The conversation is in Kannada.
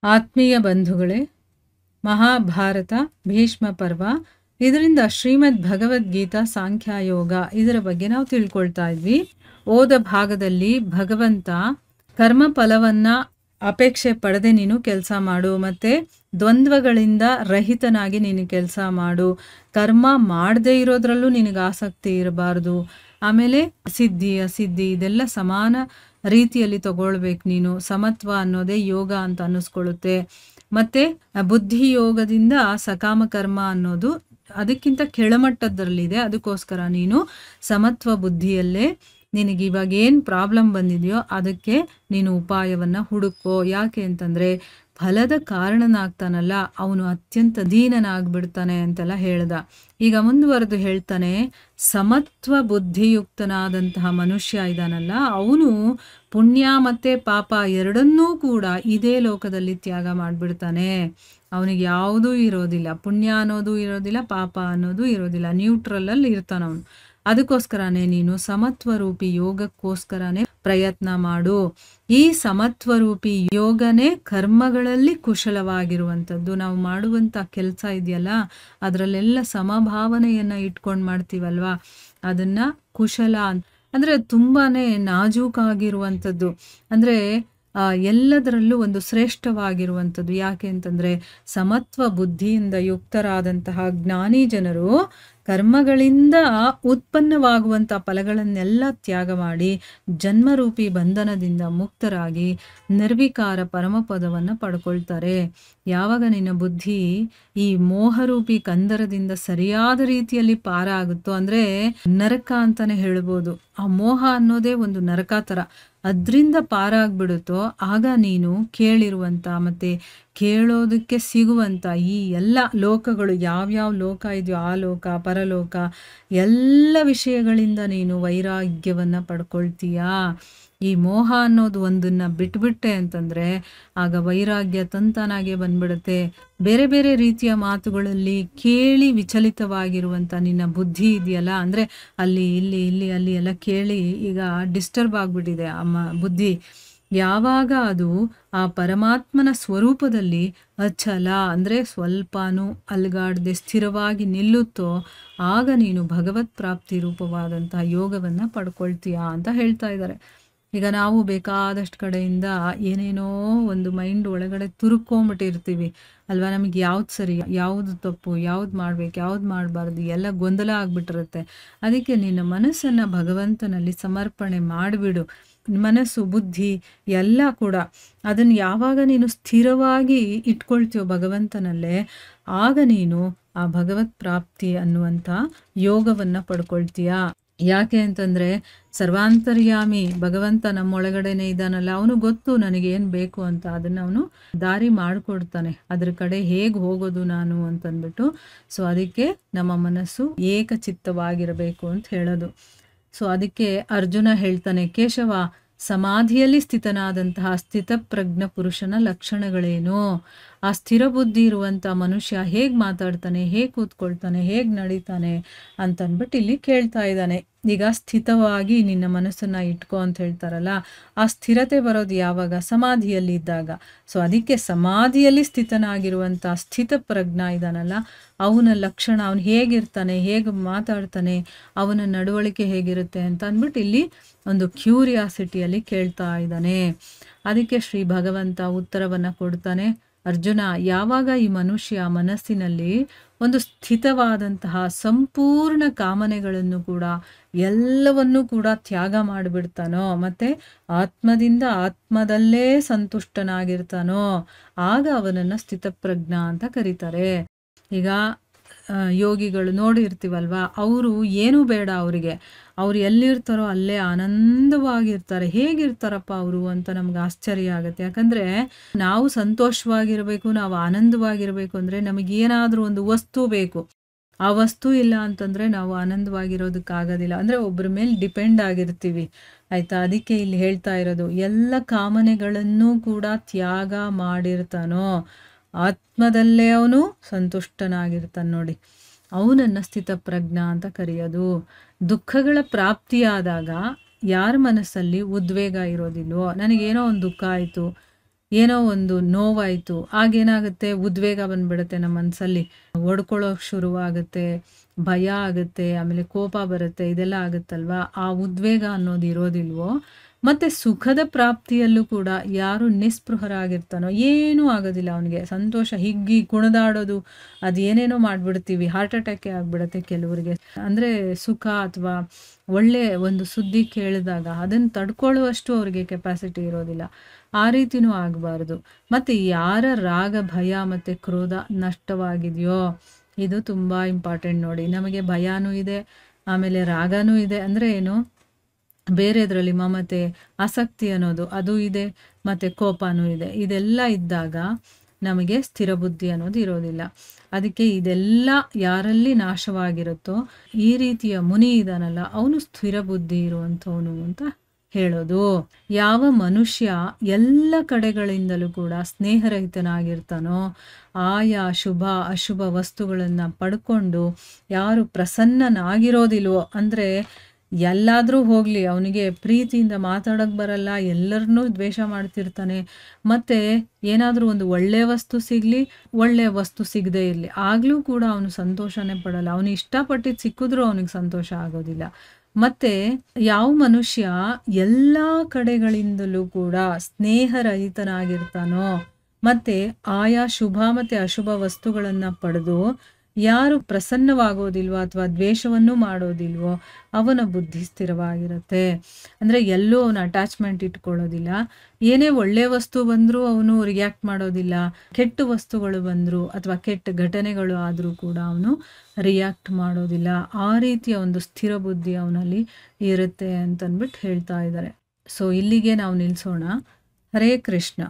ಆತ್ಮೀಯ ಬಂಧುಗಳೇ, ಮಹಾಭಾರತ ಭೀಷ್ಮ ಪರ್ವ ಇದರಿಂದ ಶ್ರೀಮದ್ ಭಗವದ್ಗೀತಾ ಸಾಂಖ್ಯಯೋಗ ಇದರ ಬಗ್ಗೆ ನಾವು ತಿಳ್ಕೊಳ್ತಾ ಇದ್ವಿ. ಓದ ಭಾಗದಲ್ಲಿ ಭಗವಂತ ಕರ್ಮ ಫಲವನ್ನ ಅಪೇಕ್ಷೆ ಪಡೆದೆ ನೀನು ಕೆಲಸ ಮಾಡು, ಮತ್ತೆ ದ್ವಂದ್ವಗಳಿಂದ ರಹಿತನಾಗಿ ನೀನು ಕೆಲಸ ಮಾಡು, ಕರ್ಮ ಮಾಡದೇ ಇರೋದ್ರಲ್ಲೂ ನಿನಗೆ ಆಸಕ್ತಿ ಇರಬಾರ್ದು, ಆಮೇಲೆ ಸಿದ್ಧಿ ಅಸಿದ್ಧಿ ಇದೆಲ್ಲ ಸಮಾನ ರೀತಿಯಲ್ಲಿ ತಗೊಳ್ಬೇಕು, ನೀನು ಸಮತ್ವ ಅನ್ನೋದೇ ಯೋಗ ಅಂತ ಅನ್ನಿಸ್ಕೊಳ್ಳುತ್ತೆ. ಮತ್ತೆ ಬುದ್ಧಿ ಯೋಗದಿಂದ ಸಕಾಮ ಕರ್ಮ ಅನ್ನೋದು ಅದಕ್ಕಿಂತ ಕೆಳಮಟ್ಟದಲ್ಲಿದೆ. ಅದಕ್ಕೋಸ್ಕರ ನೀನು ಸಮತ್ವ ಬುದ್ಧಿಯಲ್ಲೇ ನಿನಗೆ ಇವಾಗ ಏನು ಪ್ರಾಬ್ಲಮ್ ಬಂದಿದೆಯೋ ಅದಕ್ಕೆ ನೀನು ಉಪಾಯವನ್ನ ಹುಡುಕೋ. ಯಾಕೆ ಅಂತಂದ್ರೆ ಫಲದ ಕಾರಣನಾಗ್ತಾನಲ್ಲ ಅವನು ಅತ್ಯಂತ ದೀನನಾಗ್ಬಿಡ್ತಾನೆ ಅಂತೆಲ್ಲ ಹೇಳ್ದ. ಈಗ ಮುಂದುವರೆದು ಹೇಳ್ತಾನೆ, ಸಮತ್ವ ಬುದ್ಧಿಯುಕ್ತನಾದಂತಹ ಮನುಷ್ಯ ಇದಾನಲ್ಲ ಅವನು ಪುಣ್ಯ ಮತ್ತೆ ಪಾಪ ಎರಡನ್ನೂ ಕೂಡ ಇದೇ ಲೋಕದಲ್ಲಿ ತ್ಯಾಗ ಮಾಡಿಬಿಡ್ತಾನೆ. ಅವನಿಗೆ ಯಾವುದೂ ಇರೋದಿಲ್ಲ, ಪುಣ್ಯ ಅನ್ನೋದು ಇರೋದಿಲ್ಲ, ಪಾಪ ಅನ್ನೋದು ಇರೋದಿಲ್ಲ, ನ್ಯೂಟ್ರಲಲ್ಲಿ ಇರ್ತಾನ ಅವನು. ಅದಕ್ಕೋಸ್ಕರನೇ ನೀನು ಸಮತ್ವರೂಪಿ ಯೋಗಕ್ಕೋಸ್ಕರನೇ ಪ್ರಯತ್ನ ಮಾಡು. ಈ ಸಮತ್ವರೂಪಿ ಯೋಗನೇ ಕರ್ಮಗಳಲ್ಲಿ ಕುಶಲವಾಗಿರುವಂಥದ್ದು. ನಾವು ಮಾಡುವಂಥ ಕೆಲಸ ಇದೆಯಲ್ಲ ಅದರಲ್ಲೆಲ್ಲ ಸಮಭಾವನೆಯನ್ನು ಇಟ್ಕೊಂಡು ಮಾಡ್ತೀವಲ್ವಾ, ಅದನ್ನ ಕುಶಲ ಅಂದರೆ ತುಂಬಾನೇ ನಾಜೂಕಾಗಿರುವಂಥದ್ದು, ಅಂದರೆ ಎಲ್ಲದರಲ್ಲೂ ಒಂದು ಶ್ರೇಷ್ಠವಾಗಿರುವಂಥದ್ದು. ಯಾಕೆ ಅಂತಂದರೆ ಸಮತ್ವ ಬುದ್ಧಿಯಿಂದ ಯುಕ್ತರಾದಂತಹ ಜ್ಞಾನಿ ಜನರು ಕರ್ಮಗಳಿಂದ ಉತ್ಪನ್ನವಾಗುವಂಥ ಫಲಗಳನ್ನೆಲ್ಲ ತ್ಯಾಗ ಮಾಡಿ ಜನ್ಮರೂಪಿ ಬಂಧನದಿಂದ ಮುಕ್ತರಾಗಿ ನಿರ್ವಿಕಾರ ಪರಮಪದವನ್ನು ಪಡ್ಕೊಳ್ತಾರೆ. ಯಾವಾಗ ನಿನ್ನ ಬುದ್ಧಿ ಈ ಮೋಹರೂಪಿ ಕಂದರದಿಂದ ಸರಿಯಾದ ರೀತಿಯಲ್ಲಿ ಪಾರ ಆಗುತ್ತೋ, ಅಂದರೆ ನರಕ ಅಂತಾನೆ ಹೇಳ್ಬೋದು, ಆ ಮೋಹ ಅನ್ನೋದೇ ಒಂದು ನರಕ ಥರ, ಅದರಿಂದ ಪಾರಾಗ್ಬಿಡುತ್ತೋ ಆಗ ನೀನು ಕೇಳಿರುವಂಥ ಮತ್ತೆ ಕೇಳೋದಕ್ಕೆ ಸಿಗುವಂಥ ಈ ಎಲ್ಲ ಲೋಕಗಳು, ಯಾವ್ಯಾವ ಲೋಕ ಇದೆಯೋ ಆ ಲೋಕ ಪರಲೋಕ ಎಲ್ಲ ವಿಷಯಗಳಿಂದ ನೀನು ವೈರಾಗ್ಯವನ್ನು ಪಡ್ಕೊಳ್ತೀಯಾ. ಈ ಮೋಹ ಅನ್ನೋದು ಒಂದನ್ನು ಬಿಟ್ಬಿಟ್ಟೆ ಅಂತಂದರೆ ಆಗ ವೈರಾಗ್ಯ ತಂತಾನಾಗೆ ಬಂದ್ಬಿಡುತ್ತೆ. ಬೇರೆ ಬೇರೆ ರೀತಿಯ ಮಾತುಗಳಲ್ಲಿ ಕೇಳಿ ವಿಚಲಿತವಾಗಿರುವಂಥ ನಿನ್ನ ಬುದ್ಧಿ ಇದೆಯಲ್ಲ, ಅಂದರೆ ಅಲ್ಲಿ ಇಲ್ಲಿ ಇಲ್ಲಿ ಅಲ್ಲಿ ಎಲ್ಲ ಕೇಳಿ ಈಗ ಡಿಸ್ಟರ್ಬ್ ಆಗಿಬಿಟ್ಟಿದೆ ಆ ಬುದ್ಧಿ. ಯಾವಾಗ ಅದು ಆ ಪರಮಾತ್ಮನ ಸ್ವರೂಪದಲ್ಲಿ ಅಚಲ ಅಂದರೆ ಸ್ವಲ್ಪನೂ ಅಲ್ಗಾಡದೆ ಸ್ಥಿರವಾಗಿ ನಿಲ್ಲುತ್ತೋ ಆಗ ನೀನು ಭಗವತ್ ಪ್ರಾಪ್ತಿ ರೂಪವಾದಂತಹ ಯೋಗವನ್ನು ಪಡ್ಕೊಳ್ತೀಯಾ ಅಂತ ಹೇಳ್ತಾ ಇದ್ದಾರೆ. ಈಗ ನಾವು ಬೇಕಾದಷ್ಟು ಕಡೆಯಿಂದ ಏನೇನೋ ಒಂದು ಮೈಂಡ್ ಒಳಗಡೆ ತುರುಕೊಂಬಿಟ್ಟಿರ್ತೀವಿ ಅಲ್ವಾ, ನಮಗೆ ಯಾವ್ದು ಸರಿ ಯಾವುದು ತಪ್ಪು ಯಾವ್ದು ಮಾಡ್ಬೇಕು ಯಾವ್ದು ಮಾಡಬಾರ್ದು ಎಲ್ಲ ಗೊಂದಲ ಆಗ್ಬಿಟ್ಟಿರುತ್ತೆ. ಅದಕ್ಕೆ ನಿನ್ನ ಮನಸ್ಸನ್ನು ಭಗವಂತನಲ್ಲಿ ಸಮರ್ಪಣೆ ಮಾಡಿಬಿಡು. ಮನಸ್ಸು ಬುದ್ಧಿ ಎಲ್ಲ ಕೂಡ ಅದನ್ನು ಯಾವಾಗ ನೀನು ಸ್ಥಿರವಾಗಿ ಇಟ್ಕೊಳ್ತೀಯೋ ಭಗವಂತನಲ್ಲೇ, ಆಗ ನೀನು ಆ ಭಗವತ್ ಪ್ರಾಪ್ತಿ ಅನ್ನುವಂಥ ಯೋಗವನ್ನು ಪಡ್ಕೊಳ್ತೀಯಾ. ಯಾಕೆ ಅಂತಂದರೆ ಸರ್ವಾಂತರ್ಯಾಮಿ ಭಗವಂತ ನಮ್ಮೊಳಗಡೆನೆ ಇದ್ದಾನಲ್ಲ, ಅವನು ಗೊತ್ತು ನನಗೇನು ಬೇಕು ಅಂತ, ಅದನ್ನು ಅವನು ದಾರಿ ಮಾಡಿಕೊಡ್ತಾನೆ, ಅದ್ರ ಕಡೆ ಹೇಗೆ ಹೋಗೋದು ನಾನು ಅಂತಂದ್ಬಿಟ್ಟು. ಸೊ ಅದಕ್ಕೆ ನಮ್ಮ ಮನಸ್ಸು ಏಕಚಿತ್ತವಾಗಿರಬೇಕು ಅಂತ ಹೇಳೋದು. ಸೊ ಅದಕ್ಕೆ ಅರ್ಜುನ ಹೇಳ್ತಾನೆ, ಕೇಶವ ಸಮಾಧಿಯಲ್ಲಿ ಸ್ಥಿತನಾದಂತಹ ಸ್ಥಿತಪ್ರಜ್ಞ ಪುರುಷನ ಲಕ್ಷಣಗಳೇನು? ಆ ಸ್ಥಿರ ಬುದ್ಧಿ ಇರುವಂಥ ಮನುಷ್ಯ ಹೇಗೆ ಮಾತಾಡ್ತಾನೆ, ಹೇಗೆ ಕೂತ್ಕೊಳ್ತಾನೆ, ಹೇಗೆ ನಡೀತಾನೆ ಅಂತಂದ್ಬಿಟ್ಟು ಇಲ್ಲಿ ಕೇಳ್ತಾ ಇದ್ದಾನೆ. ಈಗ ಸ್ಥಿತವಾಗಿ ನಿನ್ನ ಮನಸ್ಸನ್ನು ಇಟ್ಕೋ ಅಂತ ಹೇಳ್ತಾರಲ್ಲ, ಆ ಸ್ಥಿರತೆ ಬರೋದು ಯಾವಾಗ? ಸಮಾಧಿಯಲ್ಲಿ ಇದ್ದಾಗ. ಸೊ ಅದಕ್ಕೆ ಸಮಾಧಿಯಲ್ಲಿ ಸ್ಥಿತನಾಗಿರುವಂಥ ಸ್ಥಿತ ಪ್ರಜ್ಞ ಇದ್ದಾನಲ್ಲ ಅವನ ಲಕ್ಷಣ, ಅವನು ಹೇಗಿರ್ತಾನೆ, ಹೇಗೆ ಮಾತಾಡ್ತಾನೆ, ಅವನ ನಡವಳಿಕೆ ಹೇಗಿರುತ್ತೆ ಅಂತ ಅಂದ್ಬಿಟ್ಟು ಇಲ್ಲಿ ಒಂದು ಕ್ಯೂರಿಯಾಸಿಟಿಯಲ್ಲಿ ಕೇಳ್ತಾ ಇದ್ದಾನೆ. ಅದಕ್ಕೆ ಶ್ರೀ ಭಗವಂತ ಉತ್ತರವನ್ನು ಕೊಡ್ತಾನೆ, ಅರ್ಜುನ ಯಾವಾಗ ಈ ಮನುಷ್ಯ ಮನಸ್ಸಿನಲ್ಲಿ ಒಂದು ಸ್ಥಿತವಾದಂತಹ ಸಂಪೂರ್ಣ ಕಾಮನೆಗಳನ್ನು ಕೂಡ ಎಲ್ಲವನ್ನೂ ಕೂಡ ತ್ಯಾಗ ಮಾಡಿಬಿಡ್ತಾನೋ, ಮತ್ತೆ ಆತ್ಮದಿಂದ ಆತ್ಮದಲ್ಲೇ ಸಂತುಷ್ಟನಾಗಿರ್ತಾನೋ ಆಗ ಅವನನ್ನು ಸ್ಥಿತಪ್ರಜ್ಞ ಅಂತ ಕರೀತಾರೆ. ಈಗ ಯೋಗಿಗಳು ನೋಡಿರ್ತೀವಲ್ವಾ, ಅವರು ಏನೂ ಬೇಡ ಅವರಿಗೆ, ಅವ್ರು ಎಲ್ಲಿರ್ತಾರೋ ಅಲ್ಲೇ ಆನಂದವಾಗಿರ್ತಾರೆ. ಹೇಗಿರ್ತಾರಪ್ಪ ಅವರು ಅಂತ ನಮ್ಗೆ ಆಶ್ಚರ್ಯ ಆಗುತ್ತೆ. ಯಾಕಂದರೆ ನಾವು ಸಂತೋಷವಾಗಿರಬೇಕು, ನಾವು ಆನಂದವಾಗಿರಬೇಕು ಅಂದರೆ ನಮಗೇನಾದರೂ ಒಂದು ವಸ್ತು ಬೇಕು. ಆ ವಸ್ತು ಇಲ್ಲ ಅಂತಂದರೆ ನಾವು ಆನಂದವಾಗಿರೋದಕ್ಕಾಗೋದಿಲ್ಲ, ಅಂದರೆ ಒಬ್ಬರ ಮೇಲೆ ಡಿಪೆಂಡ್ ಆಗಿರ್ತೀವಿ ಆಯಿತಾ. ಅದಕ್ಕೆ ಇಲ್ಲಿ ಹೇಳ್ತಾ ಇರೋದು, ಎಲ್ಲ ಕಾಮನೆಗಳನ್ನು ಕೂಡ ತ್ಯಾಗ ಮಾಡಿರ್ತಾನೋ ಆತ್ಮದಲ್ಲೇ ಅವನು ಸಂತುಷ್ಟನಾಗಿರ್ತಾನೆ ನೋಡಿ, ಅವನನ್ನು ಸ್ಥಿತಪ್ರಜ್ಞ ಅಂತ ಕರೆಯೋದು. ದುಃಖಗಳ ಪ್ರಾಪ್ತಿಯಾದಾಗ ಯಾರ ಮನಸ್ಸಲ್ಲಿ ಉದ್ವೇಗ ಇರೋದಿಲ್ವೋ, ನನಗೇನೋ ಒಂದು ದುಃಖ ಆಯಿತು, ಏನೋ ಒಂದು ನೋವಾಯಿತು, ಆಗೇನಾಗುತ್ತೆ, ಉದ್ವೇಗ ಬಂದ್ಬಿಡುತ್ತೆ ನಮ್ಮ ಮನಸ್ಸಲ್ಲಿ. ಒಡ್ಕೊಳ್ಳೋಕೆ ಶುರುವಾಗುತ್ತೆ, ಭಯ ಆಗುತ್ತೆ, ಆಮೇಲೆ ಕೋಪ ಬರುತ್ತೆ, ಇದೆಲ್ಲ ಆಗುತ್ತಲ್ವಾ. ಆ ಉದ್ವೇಗ ಅನ್ನೋದು ಇರೋದಿಲ್ವೋ. ಮತ್ತು ಸುಖದ ಪ್ರಾಪ್ತಿಯಲ್ಲೂ ಕೂಡ ಯಾರು ನಿಸ್ಪೃಹರಾಗಿರ್ತಾನೋ ಏನೂ ಆಗೋದಿಲ್ಲ ಅವನಿಗೆ. ಸಂತೋಷ ಹಿಗ್ಗಿ ಕುಣಿದಾಡೋದು, ಅದು ಏನೇನೋ ಮಾಡಿಬಿಡ್ತೀವಿ, ಹಾರ್ಟ್ ಅಟ್ಯಾಕೇ ಆಗಿಬಿಡುತ್ತೆ ಕೆಲವರಿಗೆ. ಅಂದರೆ ಸುಖ ಅಥವಾ ಒಳ್ಳೆ ಒಂದು ಸುದ್ದಿ ಕೇಳಿದಾಗ ಅದನ್ನು ತಡ್ಕೊಳ್ಳುವಷ್ಟು ಅವ್ರಿಗೆ ಕೆಪಾಸಿಟಿ ಇರೋದಿಲ್ಲ. ಆ ರೀತಿನೂ ಆಗಬಾರ್ದು. ಮತ್ತು ಯಾರ ರಾಗ ಭಯ ಮತ್ತು ಕ್ರೋಧ ನಷ್ಟವಾಗಿದೆಯೋ, ಇದು ತುಂಬ ಇಂಪಾರ್ಟೆಂಟ್ ನೋಡಿ. ನಮಗೆ ಭಯನೂ ಇದೆ, ಆಮೇಲೆ ರಾಗನೂ ಇದೆ. ಅಂದರೆ ಏನು, ಬೇರೆದರಲ್ಲಿ ಮಮತೆ, ಆಸಕ್ತಿ ಅನ್ನೋದು ಅದು ಇದೆ, ಮತ್ತು ಕೋಪನೂ ಇದೆ. ಇದೆಲ್ಲ ಇದ್ದಾಗ ನಮಗೆ ಸ್ಥಿರ ಬುದ್ಧಿ ಅನ್ನೋದು ಇರೋದಿಲ್ಲ. ಅದಕ್ಕೆ ಇದೆಲ್ಲ ಯಾರಲ್ಲಿ ನಾಶವಾಗಿರುತ್ತೋ, ಈ ರೀತಿಯ ಮುನಿ ಇದಾನಲ್ಲ ಅವನು ಸ್ಥಿರ ಬುದ್ಧಿ ಇರುವಂಥವನು ಅಂತ ಹೇಳೋದು. ಯಾವ ಮನುಷ್ಯ ಎಲ್ಲ ಕಡೆಗಳಿಂದಲೂ ಕೂಡ ಸ್ನೇಹರಹಿತನಾಗಿರ್ತಾನೋ, ಆಯಾ ಶುಭ ಅಶುಭ ವಸ್ತುಗಳನ್ನು ಪಡ್ಕೊಂಡು ಯಾರು ಪ್ರಸನ್ನನಾಗಿರೋದಿಲ್ವೋ, ಅಂದರೆ ಎಲ್ಲಾದರೂ ಹೋಗಲಿ ಅವನಿಗೆ ಪ್ರೀತಿಯಿಂದ ಮಾತಾಡೋಕ್ಕೆ ಬರಲ್ಲ, ಎಲ್ಲರನ್ನೂ ದ್ವೇಷ ಮಾಡ್ತಿರ್ತಾನೆ. ಮತ್ತು ಏನಾದರೂ ಒಂದು ಒಳ್ಳೆಯ ವಸ್ತು ಸಿಗಲಿ, ಒಳ್ಳೆಯ ವಸ್ತು ಸಿಗದೇ ಇರಲಿ, ಆಗಲೂ ಕೂಡ ಅವನು ಸಂತೋಷನೇ ಪಡಲ್ಲ. ಅವನು ಇಷ್ಟಪಟ್ಟಿದ್ದು ಸಿಕ್ಕಿದ್ರೂ ಅವನಿಗೆ ಸಂತೋಷ ಆಗೋದಿಲ್ಲ. ಮತ್ತು ಯಾವ ಮನುಷ್ಯ ಎಲ್ಲ ಕಡೆಗಳಿಂದಲೂ ಕೂಡ ಸ್ನೇಹರಹಿತನಾಗಿರ್ತಾನೋ, ಮತ್ತು ಆಯಾ ಶುಭ ಮತ್ತು ಅಶುಭ ವಸ್ತುಗಳನ್ನು ಪಡೆದು ಯಾರು ಪ್ರಸನ್ನವಾಗೋದಿಲ್ವೋ ಅಥವಾ ದ್ವೇಷವನ್ನು ಮಾಡೋದಿಲ್ವೋ ಅವನ ಬುದ್ಧಿ ಸ್ಥಿರವಾಗಿರುತ್ತೆ. ಅಂದರೆ ಎಲ್ಲೂ ಅವನು ಅಟ್ಯಾಚ್ಮೆಂಟ್ ಇಟ್ಕೊಳ್ಳೋದಿಲ್ಲ. ಏನೇ ಒಳ್ಳೆಯ ವಸ್ತು ಬಂದರೂ ಅವನು ರಿಯಾಕ್ಟ್ ಮಾಡೋದಿಲ್ಲ. ಕೆಟ್ಟ ವಸ್ತುಗಳು ಬಂದರೂ ಅಥವಾ ಕೆಟ್ಟ ಘಟನೆಗಳು ಆದರೂ ಕೂಡ ಅವನು ರಿಯಾಕ್ಟ್ ಮಾಡೋದಿಲ್ಲ. ಆ ರೀತಿಯ ಒಂದು ಸ್ಥಿರ ಬುದ್ಧಿ ಅವನಲ್ಲಿ ಇರುತ್ತೆ ಅಂತಂದ್ಬಿಟ್ಟು ಹೇಳ್ತಾ ಇದ್ದಾರೆ. ಸೊ ಇಲ್ಲಿಗೆ ನಾವು ನಿಲ್ಲಿಸೋಣ. ಹರೇ ಕೃಷ್ಣ.